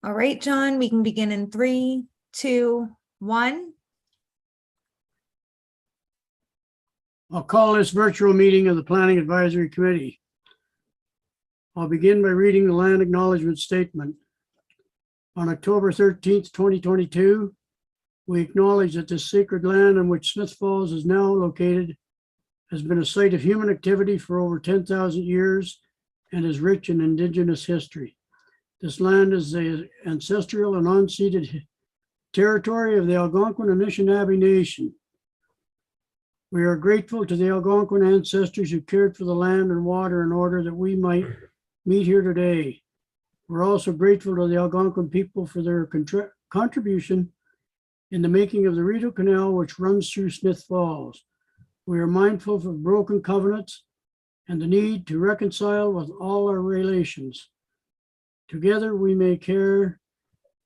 All right, John, we can begin in 3, 2, 1. I'll call this virtual meeting of the Planning Advisory Committee. I'll begin by reading the land acknowledgement statement. On October 13th, 2022, we acknowledge that this sacred land on which Smith Falls is now located has been a site of human activity for over 10,000 years and is rich in Indigenous history. This land is the ancestral and unceded territory of the Algonquin and Anishinaabe Nation. We are grateful to the Algonquin ancestors who cared for the land and water in order that we might meet here today. We're also grateful to the Algonquin people for their contribution in the making of the Rideau Canal, which runs through Smith Falls. We are mindful of broken covenants and the need to reconcile with all our relations. Together, we may care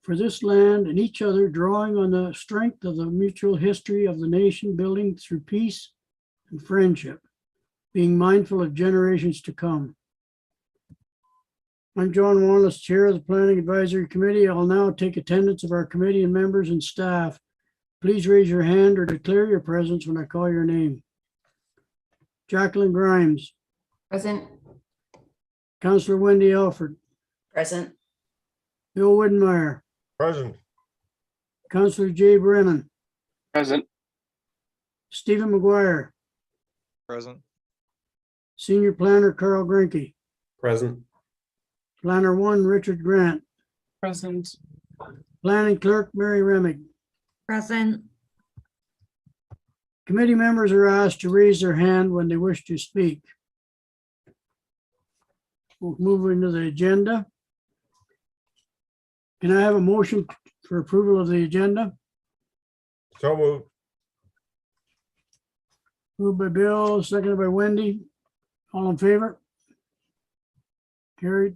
for this land and each other, drawing on the strength of the mutual history of the nation, building through peace and friendship, being mindful of generations to come. I'm John Wallace, Chair of the Planning Advisory Committee. I'll now take attendance of our committee and members and staff. Please raise your hand or declare your presence when I call your name. Jacqueline Grimes. Present. Councillor Wendy Alford. Present. Bill Widmeyer. Present. Councillor Jay Brennan. Present. Stephen McGuire. Present. Senior Planner Carl Grinke. Present. Planner 1 Richard Grant. Present. Planning Clerk Mary Remig. Present. Committee members are asked to raise their hand when they wish to speak. We'll move into the agenda. Can I have a motion for approval of the agenda? So moved. Moved by Bill, seconded by Wendy. All in favor? Carried.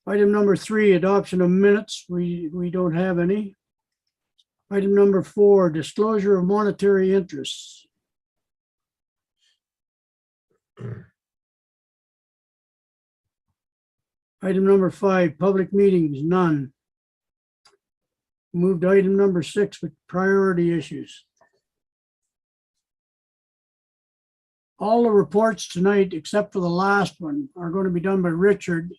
Item number 3, adoption of minutes. We don't have any. Item number 4, disclosure of monetary interests. Item number 5, public meetings, none. Moved to item number 6 with priority issues. All the reports tonight, except for the last one, are going to be done by Richard.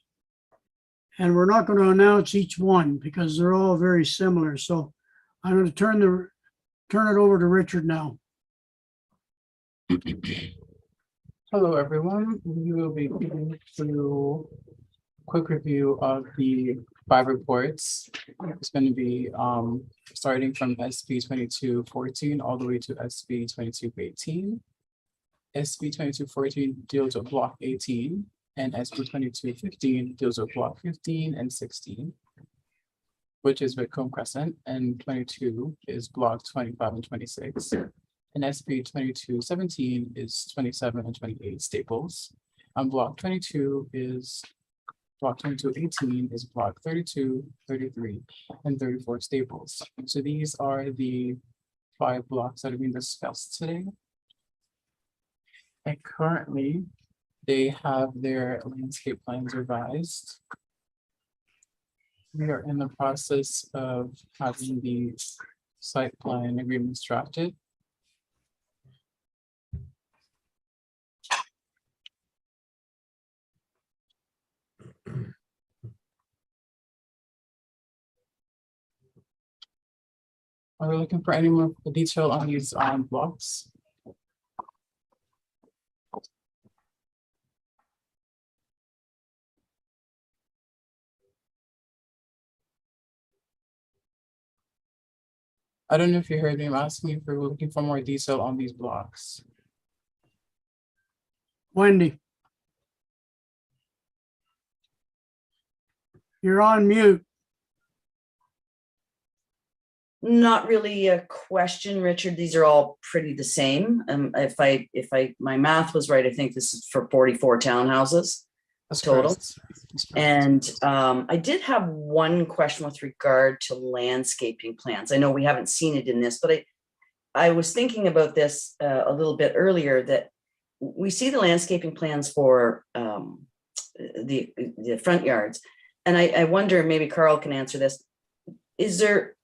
And we're not going to announce each one because they're all very similar. So I'm going to turn it over to Richard now. Hello, everyone. We will be going through a quick review of the 5 reports. It's going to be starting from SB 2214 all the way to SB 2218. SB 2214 deals with Block 18, and SB 2215 deals with Block 15 and 16, which is Whitcomb Crescent, and 22 is Block 25 and 26. And SB 2217 is 27 and 28 Staples. On Block 22 is Block 2218 is Block 32, 33, and 34 Staples. So these are the 5 blocks that are being discussed today. And currently, they have their landscape plans revised. We are in the process of having the site plan agreements drafted. Are we looking for any more detail on these blocks? I don't know if you heard me. I'm asking if we're looking for more detail on these blocks. Wendy. You're on mute. Not really a question, Richard. These are all pretty the same. If my math was right, I think this is for 44 townhouses. That's total. correct. That's correct. And I did have one question with regard to landscaping plans. I know we haven't seen it in this, but I was thinking about this a little bit earlier, that we see the landscaping plans for the front yards, and I wonder, maybe Carl can answer this. Is there,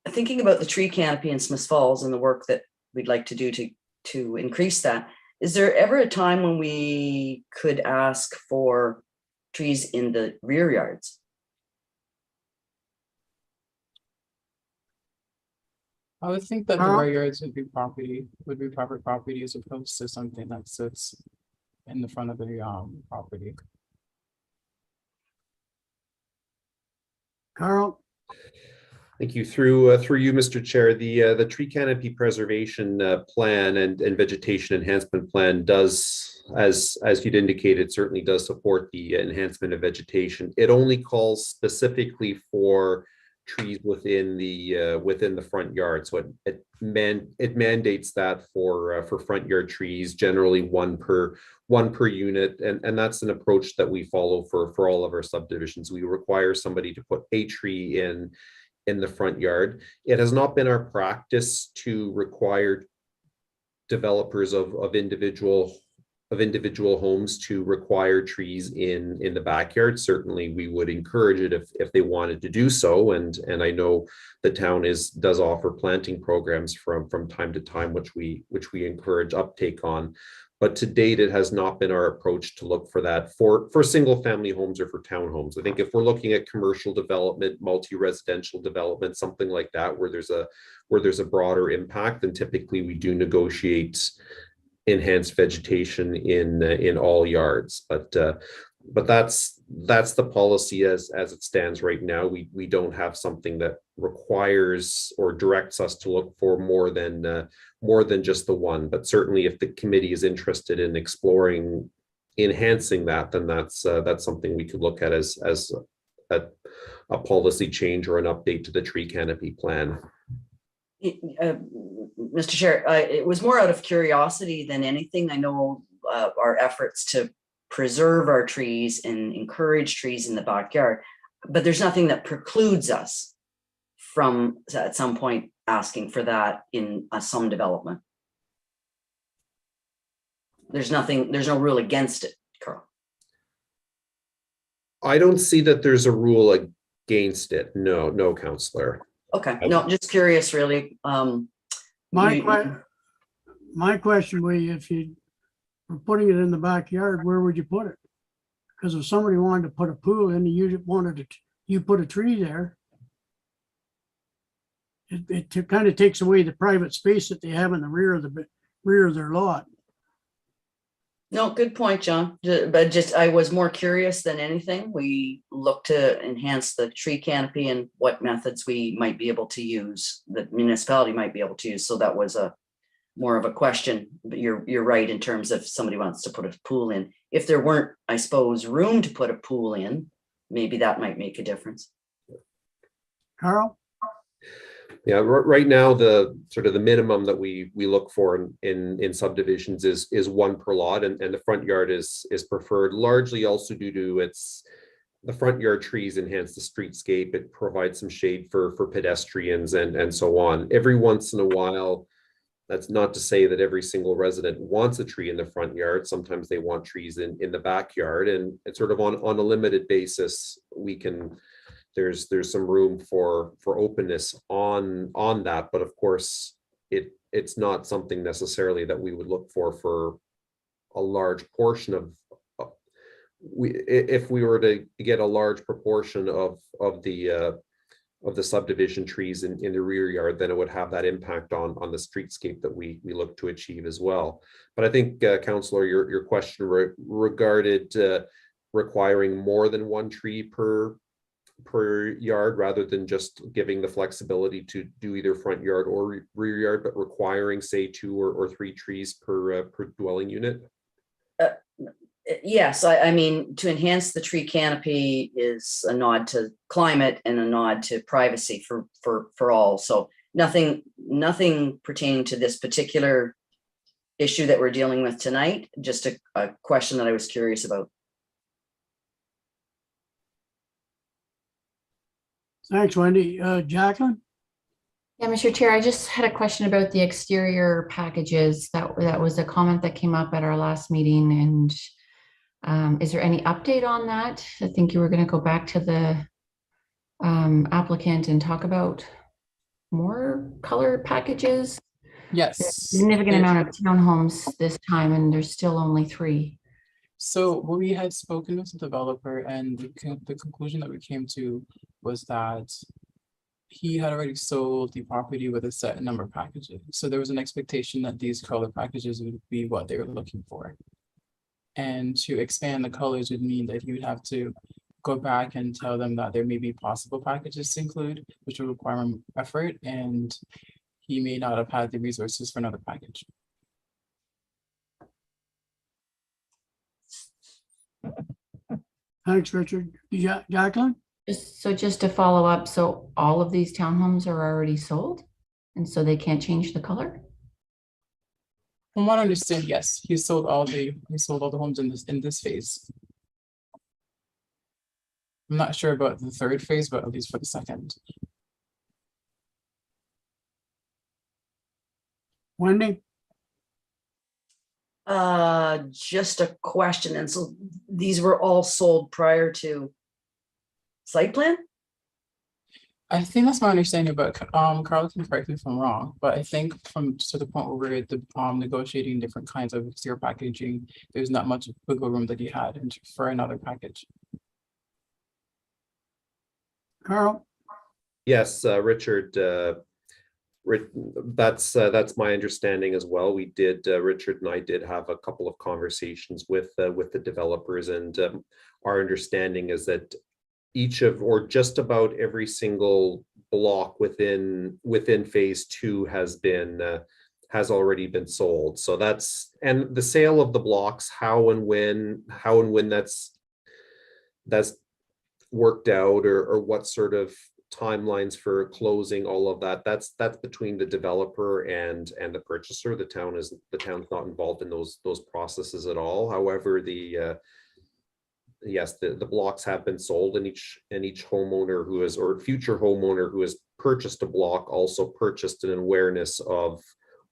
thinking about the tree canopy in Smith Falls and the work that we'd like to do to increase that, is there ever a time when we could ask for trees in the rear yards? I would think that the Carl? rear yards would be proper property as opposed to something that sits in the front of the property. Carl? Thank you. Through you, Mr. Chair, the tree canopy preservation plan and vegetation enhancement plan does, as you'd indicated, certainly does support the enhancement of vegetation. It only calls specifically for trees within the front yard, so it mandates that for front yard trees, generally one per unit, and that's an approach that we follow for all of our subdivisions. We require somebody to put a tree in the front yard. It has not been our practice to require developers of individual homes to require trees in the backyard. Certainly, we would encourage it if they wanted to do so. And I know the town does offer planting programs from time to time, which we encourage uptake on. But to date, it has not been our approach to look for that for single family homes or for townhomes. I think if we're looking at commercial development, multi-residential development, something like that, where there's a broader impact, then typically we do negotiate enhanced vegetation in all yards. But that's the policy as it stands right now. We don't have something that requires or directs us to look for more than just the one. But certainly, if the committee is interested in exploring enhancing that, then that's something we could look at as a policy change or an update to the tree canopy plan. Mr. Chair, it was more out of curiosity than anything. I know our efforts to preserve our trees and encourage trees in the backyard, but there's nothing that precludes us from at some point asking for that in some development. There's no rule against it, Carl. I don't see that there's a rule against it. No, Councillor. Okay, no, just curious, really. My question would be, if you were putting it in the backyard, where would you put it? Because if somebody wanted to put a pool in, you put a tree there, it kind of takes away the private space that they have in the rear of their lot. No, good point, John. But I was more curious than anything. We look to enhance the tree canopy and what methods we might be able to use, the municipality might be able to use. So that was more of a question. But you're right in terms of somebody wants to put a pool in. If there weren't, I suppose, room to put a pool in, maybe that might make a difference. Carl? Yeah, right now the sort of the minimum that we look for in subdivisions is one per lot, and the front yard is preferred, largely also due to the front yard trees enhance the streetscape. It provides some shade for pedestrians and so on. Every once in a while, that's not to say that every single resident wants a tree in the front yard. Sometimes they want trees in the backyard, and it's sort of on a limited basis there's some room for openness on that, but of course it's not something necessarily that we would look for a large portion of. If we were to get a large proportion of the subdivision trees in the rear yard, then it would have that impact on the streetscape that we look to achieve as well. But I think, Councillor, your question regarded requiring more than one tree per yard, rather than just giving the flexibility to do either front yard or rear yard, but requiring, say, 2 or 3 trees per dwelling unit. Yes, I mean, to enhance the tree canopy is a nod to climate and a nod to privacy for all. So nothing pertaining to this particular issue that we're dealing with tonight. Just a question that I was curious about. Thanks, Wendy. Jacqueline? Yeah, Mr. Chair, I just had a question about the exterior packages. That was a comment that came up at our last meeting, and Is there any update on that? I think you were going to go back to the applicant and talk about more color packages. There's a Yes. significant amount of townhomes this time, and there's still only 3. So we had spoken with the developer, and the conclusion that we came to was that he had already sold the property with a set number of packages. So there was an expectation that these color packages would be what they were looking for. And to expand the colors would mean that he would have to go back and tell them that there may be possible packages to include, which would require more effort, and he may not have had the resources for another package. Thanks, Richard. Jacqueline? Just to follow up, so all of these townhomes are already sold, and so they can't change the color? From what I understand, yes, he sold all the homes in this phase. I'm not sure about the third phase, but at least for the second. Wendy? Just a question. And so these were all sold prior to site plan? I think that's my understanding, but Carl can correct me if I'm wrong, but I think from to the point where we're at the negotiating different kinds of exterior packaging, there's not much wiggle room that he had for another package. Carl? Yes, Richard, that's my understanding as well. We did, Richard and I did have a couple of conversations with the developers, and our understanding is that each of, or just about every single block within phase 2 has already been sold. So that's, and the sale of the blocks, how and when that's worked out, or what sort of timelines for closing, all of that, that's between the developer and the purchaser. The town's not involved in those processes at all. However, yes, the blocks have been sold, and each homeowner who is, or future homeowner who has purchased a block, also purchased an awareness of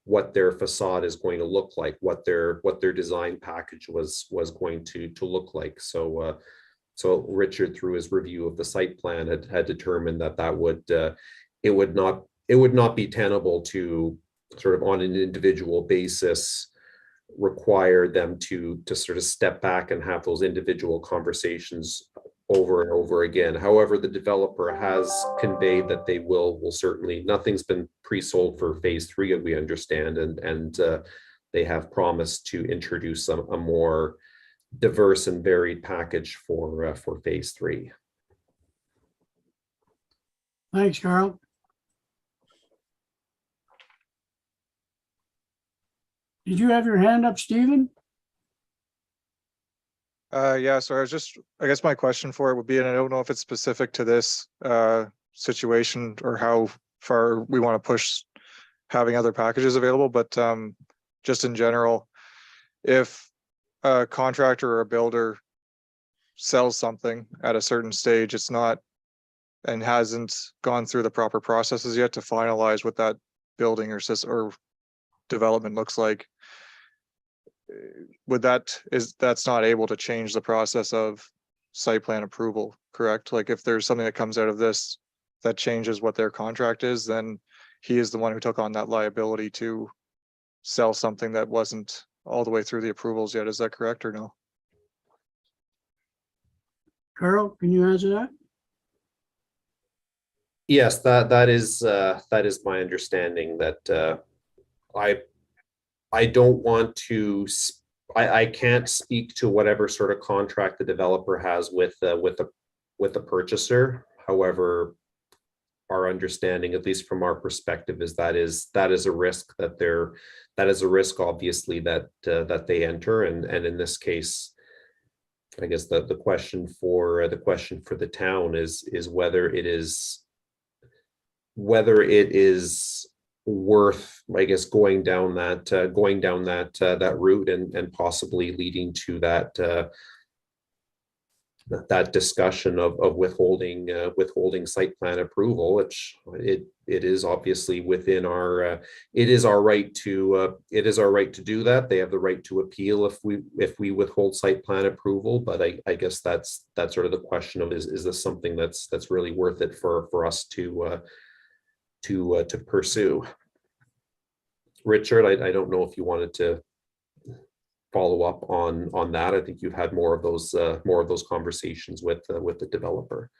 what their facade is going to look like, what their design package was going to look like. So Richard, through his review of the site plan, had determined that would it would not be tenable to sort of on an individual basis require them to sort of step back and have those individual conversations over and over again. However, the developer has conveyed that they will certainly, nothing's been pre-sold for phase 3, we understand, and they have promised to introduce a more diverse and varied package for phase 3. Thanks, Carl. Did you have your hand up, Stephen? Yeah, so I guess my question for it would be, and I don't know if it's specific to this situation or how far we want to push having other packages available, but just in general, if a contractor or a builder sells something at a certain stage, it's not and hasn't gone through the proper processes yet to finalize what that building or development looks like, that's not able to change the process of site plan approval, correct? Like if there's something that comes out of this that changes what their contract is, then he is the one who took on that liability to sell something that wasn't all the way through the approvals yet. Is that correct or no? Carl, can you answer that? Yes, that is my understanding. That I don't want to. I can't speak to whatever sort of contract the developer has with the purchaser. However, our understanding, at least from our perspective, is that is a risk obviously that they enter, and in this case, I guess the question for the town is whether it is worth, I guess, going down that route and possibly leading to that discussion of withholding site plan approval, which it is obviously within our it is our right to do that. They have the right to appeal if we withhold site plan approval, but I guess that's sort of the question of is this something that's really worth it for us to pursue. Richard, I don't know if you wanted to follow up on that. I think you've had more of those conversations with the developer.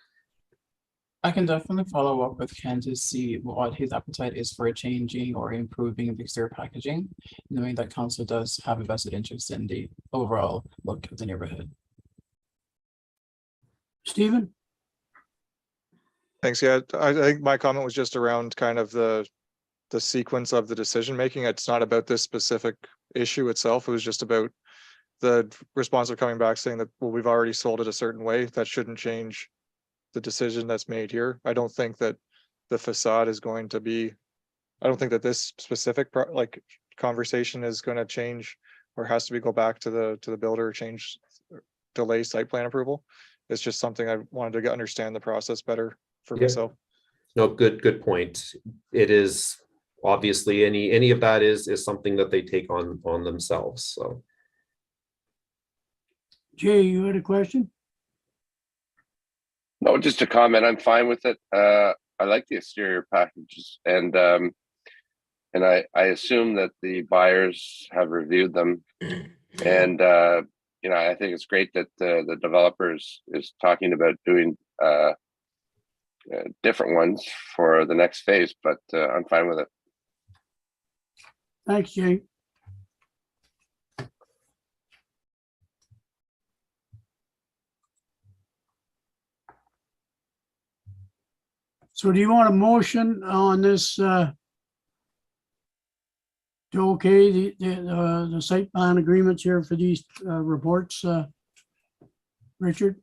I can definitely follow up with Ken to see what his appetite is for changing or improving the exterior packaging, knowing that council does have a vested interest in the overall look of the neighborhood. Stephen? Thanks. Yeah, I think my comment was just around kind of the sequence of the decision making. It's not about this specific issue itself. It was just about the responsive coming back saying that, well, we've already sold it a certain way. That shouldn't change the decision that's made here. I don't think that the facade is going to be, I don't think that this specific conversation is going to change or has to go back to the builder or change, delay site plan approval. It's just something I wanted to understand the process better for myself. No, good point. It is obviously any of that is something that they take on themselves. So, Jay, you had a question? No, just a comment. I'm fine with it. I like the exterior packages, and I assume that the buyers have reviewed them, and you know, I think it's great that the developers is talking about doing different ones for the next phase. But I'm fine with it. Thanks, Jay. So do you want a motion on this to okay the site plan agreements here for these reports, Richard?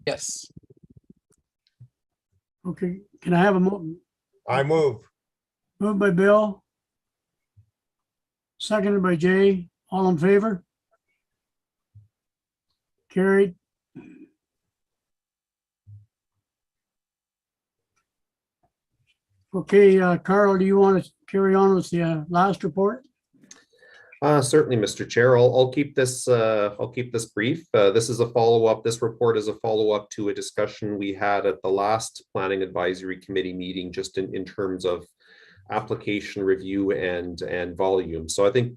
Yes. Okay, can I have a I move. moved by Bill? Seconded by Jay, all in favor? Carried. Okay, Carl, do you want to carry on with the last report? Certainly, Mr. Chair. I'll keep this brief. This is a follow-up. This report is a follow-up to a discussion we had at the last Planning Advisory Committee meeting, just in terms of application review and volume. So I think,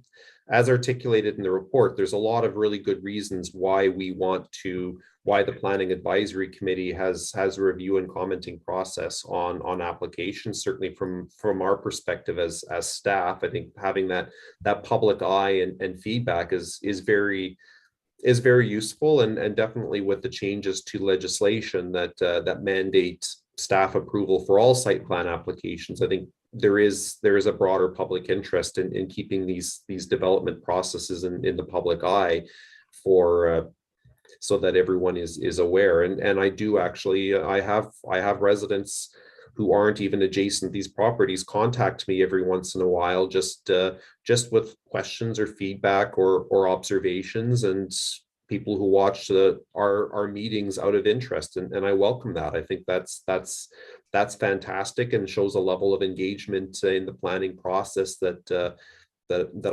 as articulated in the report, there's a lot of really good reasons why the Planning Advisory Committee has a review and commenting process on applications. Certainly from our perspective as staff, I think having that public eye and feedback is very useful, and definitely with the changes to legislation that mandate staff approval for all site plan applications. I think there is a broader public interest in keeping these development processes in the public eye so that everyone is aware. And I do actually, I have residents who aren't even adjacent these properties contact me every once in a while, just with questions or feedback or observations, and people who watch our meetings out of interest, and I welcome that. I think that's fantastic and shows a level of engagement in the planning process that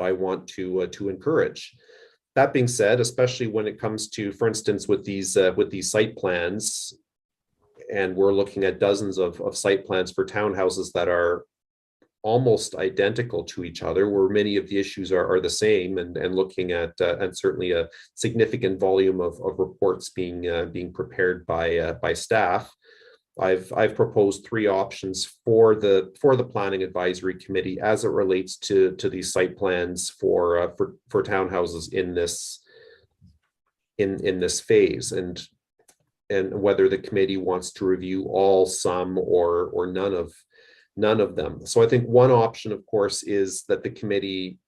I want to encourage. That being said, especially when it comes to, for instance, with these site plans, and we're looking at dozens of site plans for townhouses that are almost identical to each other, where many of the issues are the same, and looking at and certainly a significant volume of reports being prepared by staff. I've proposed 3 options for the Planning Advisory Committee as it relates to these site plans for townhouses in this phase, and whether the committee wants to review all, some, or none of them. So I think one option, of course, is that the committee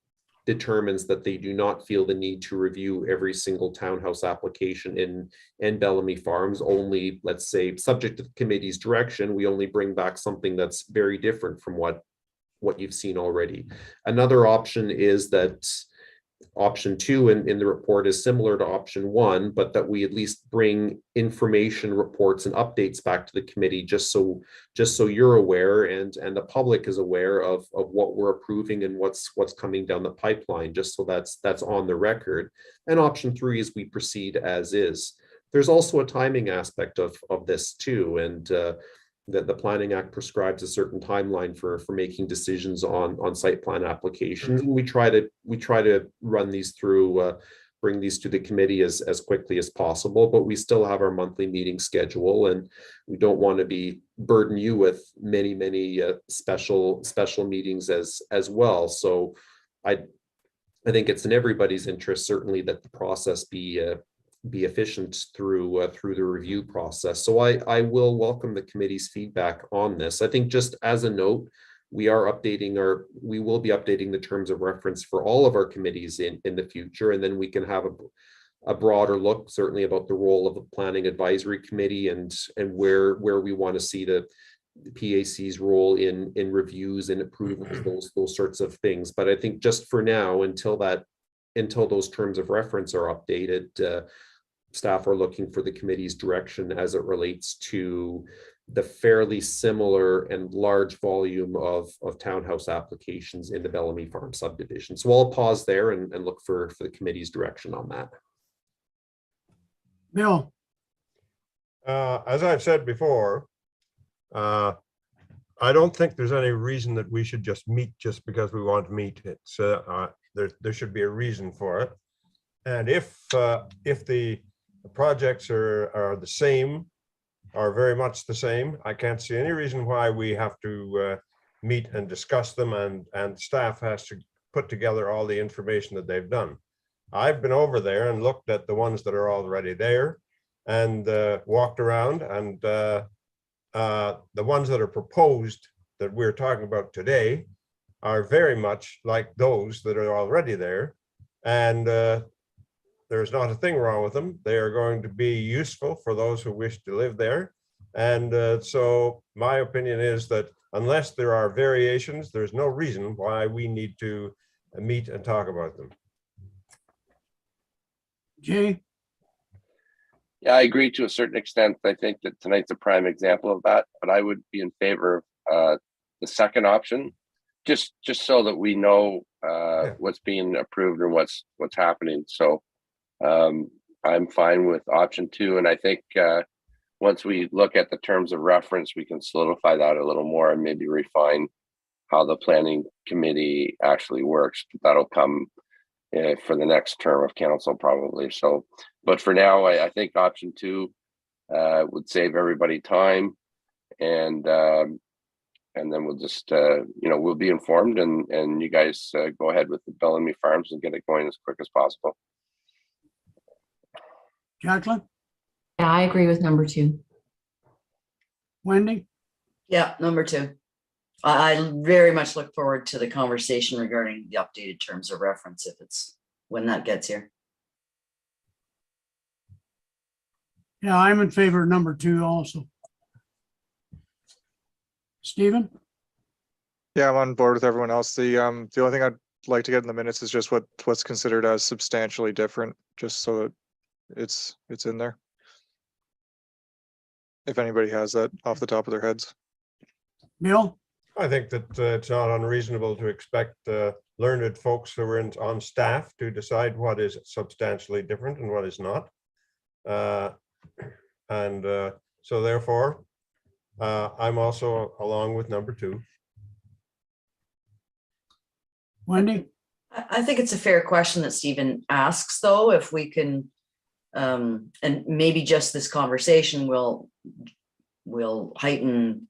determines that they do not feel the need to review every single townhouse application in Bellamy Farms. Only, let's say, subject to the committee's direction, we only bring back something that's very different from what you've seen already. Another option is that option 2 in the report is similar to option 1, but that we at least bring information reports and updates back to the committee, just so you're aware and the public is aware of what we're approving and what's coming down the pipeline, just so that's on the record. And option 3 is we proceed as is. There's also a timing aspect of this too, and that the Planning Act prescribes a certain timeline for making decisions on site plan applications. And we try to run these through, bring these to the committee as quickly as possible, but we still have our monthly meeting schedule, and we don't want to burden you with many special meetings as well. So I think it's in everybody's interest, certainly, that the process be efficient through the review process. So I will welcome the committee's feedback on this. I think, just as a note, we will be updating the terms of reference for all of our committees in the future, and then we can have a broader look, certainly, about the role of the Planning Advisory Committee and where we want to see the PAC's role in reviews and approvals, those sorts of things. But I think just for now, until those terms of reference are updated, staff are looking for the committee's direction as it relates to the fairly similar and large volume of townhouse applications in the Bellamy Farm subdivision. So I'll pause there and look for the committee's direction on that. Bill, As I've said before, I don't think there's any reason that we should just meet just because we want to meet. It's there should be a reason for it. And if the projects are the same, are very much the same, I can't see any reason why we have to meet and discuss them, and staff has to put together all the information that they've done. I've been over there and looked at the ones that are already there and walked around, and the ones that are proposed that we're talking about today are very much like those that are already there. And there's not a thing wrong with them. They are going to be useful for those who wish to live there. And so my opinion is that unless there are variations, there's no reason why we need to meet and talk about them. Jay, Yeah, I agree to a certain extent. I think that tonight's a prime example of that, but I would be in favor of the second option, just so that we know what's being approved and what's happening. So I'm fine with option 2, and I think once we look at the terms of reference, we can solidify that a little more and maybe refine how the planning committee actually works. That'll come for the next term of council probably. So, but for now, I think option 2 would save everybody time, and then we'll just we'll be informed, and you guys go ahead with the Bellamy Farms and get it going as quick as possible. Jacqueline, Yeah, I agree with number 2. Wendy, Yeah, number 2. I very much look forward to the conversation regarding the updated terms of reference when that gets here. yeah, I'm in favor of number 2 also. Stephen? Yeah, I'm on board with everyone else. The only thing I'd like to get in the minutes is just what's considered as substantially different, just so that it's in there. If anybody has that off the top of their heads. Bill? I think that it's not unreasonable to expect learned folks who are on staff to decide what is substantially different and what is not. So therefore, I'm also along with number 2. Wendy? I think it's a fair question that Stephen asks, though, if we can, and maybe just this conversation will heighten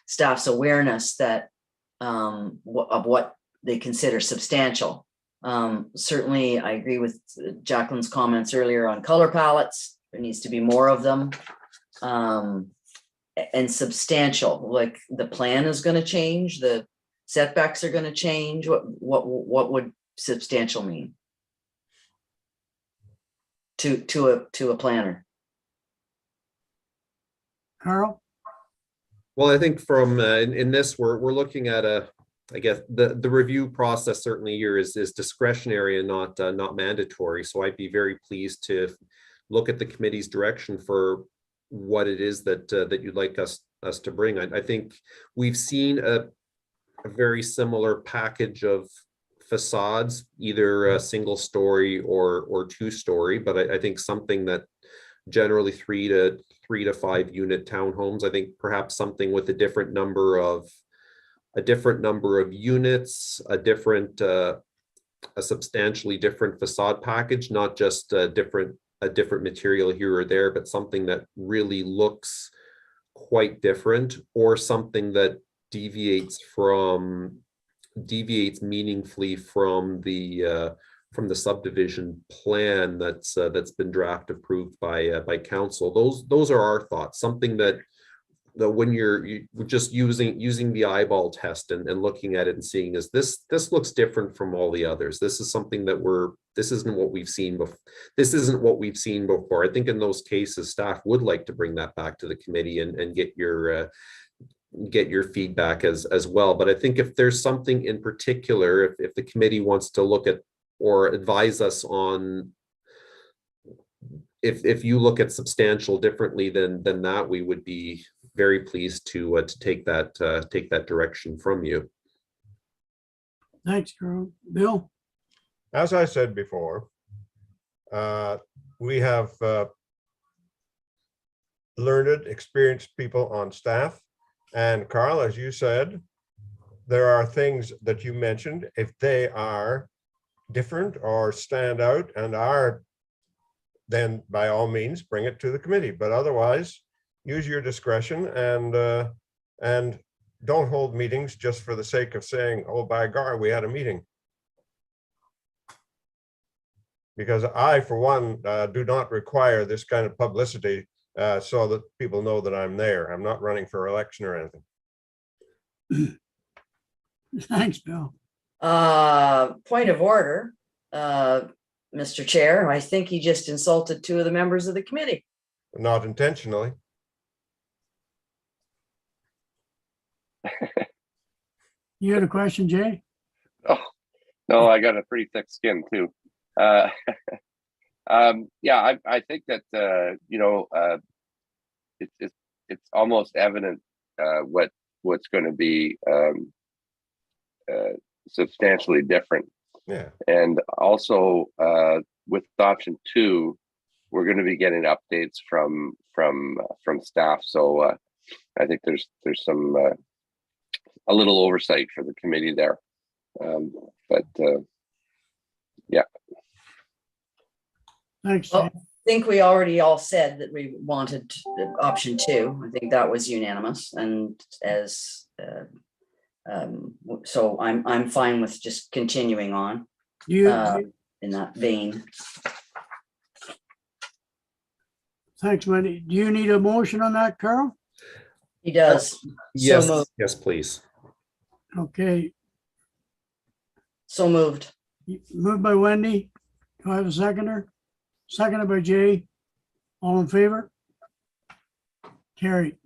staff's awareness that of what they consider substantial. Certainly, I agree with Jacqueline's comments earlier on color palettes. There needs to be more of them. And substantial, like the plan is going to change, the setbacks are going to change. What would substantial mean to a planner? Carl? Well, I think from in this, we're looking at a I guess the review process certainly here is discretionary and not mandatory. So I'd be very pleased to look at the committee's direction for what it is that that you'd like us to bring. I think we've seen a very similar package of facades, either a single story or two-story, but I think something that generally three to 5 unit townhomes. I think perhaps something with a different number of units, a substantially different facade package, not just a different material here or there, but something that really looks quite different, or something that deviates meaningfully from the subdivision plan that's been draft approved by council. Those are our thoughts. Something that when you're just using the eyeball test and looking at it and seeing, is this looks different from all the others. This is something that this isn't what we've seen before. This isn't what we've seen before. I think in those cases, staff would like to bring that back to the committee and get your feedback as well. But I think if there's something in particular, if the committee wants to look at or advise us on, if you look at substantial differently than that, we would be very pleased to take that direction from you. Thanks, Carl. Bill? As I said before, we have learned, experienced people on staff. And Carl, as you said, there are things that you mentioned, if they are different or stand out and are, then by all means, bring it to the committee. But otherwise, use your discretion and don't hold meetings just for the sake of saying, oh, by God, we had a meeting. Because I, for one, do not require this kind of publicity so that people know that I'm there. I'm not running for election or anything. Thanks, Bill. Point of order, Mr. Chair, I think he just insulted 2 of the members of the committee. Not intentionally. You had a question, Jay? Oh, no, I got a pretty thick skin too. Yeah, I think that it's almost evident what's going to be substantially different. Yeah. And also with option 2, we're going to be getting updates from staff. So I think there's some a little oversight for the committee there. But yeah. Thanks, Well, Jay. I think we already all said that we wanted option 2. I think that was unanimous, and as so I'm fine with just continuing on You, in that vein. thanks, Wendy. Do you need a motion on that, Carl? He does. Yes, So moved. yes, please. Okay, So moved. moved by Wendy. Do I have a seconder? Seconded by Jay. All in favor? Carried.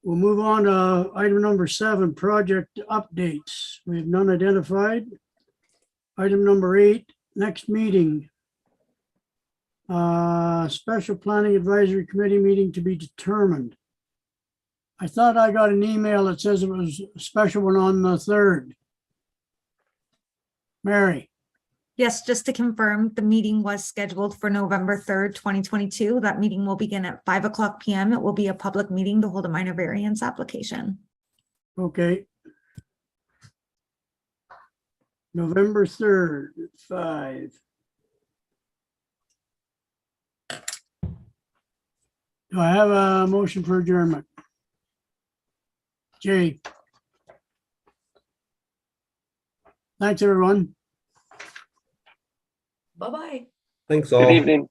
We'll move on to item number 7, project updates. We have none identified. Item number 8, next meeting. Special Planning Advisory Committee meeting to be determined. I thought I got an email that says it was a special one on the 3rd. Mary? Yes, just to confirm, the meeting was scheduled for November 3rd, 2022. That meeting will begin at 5:00 p.m. It will be a public meeting to hold a minor variance application. Okay. November 3rd, at 5. Do I have a motion for adjournment? Jay? Thanks, everyone. Bye-bye. Thanks Good all. evening.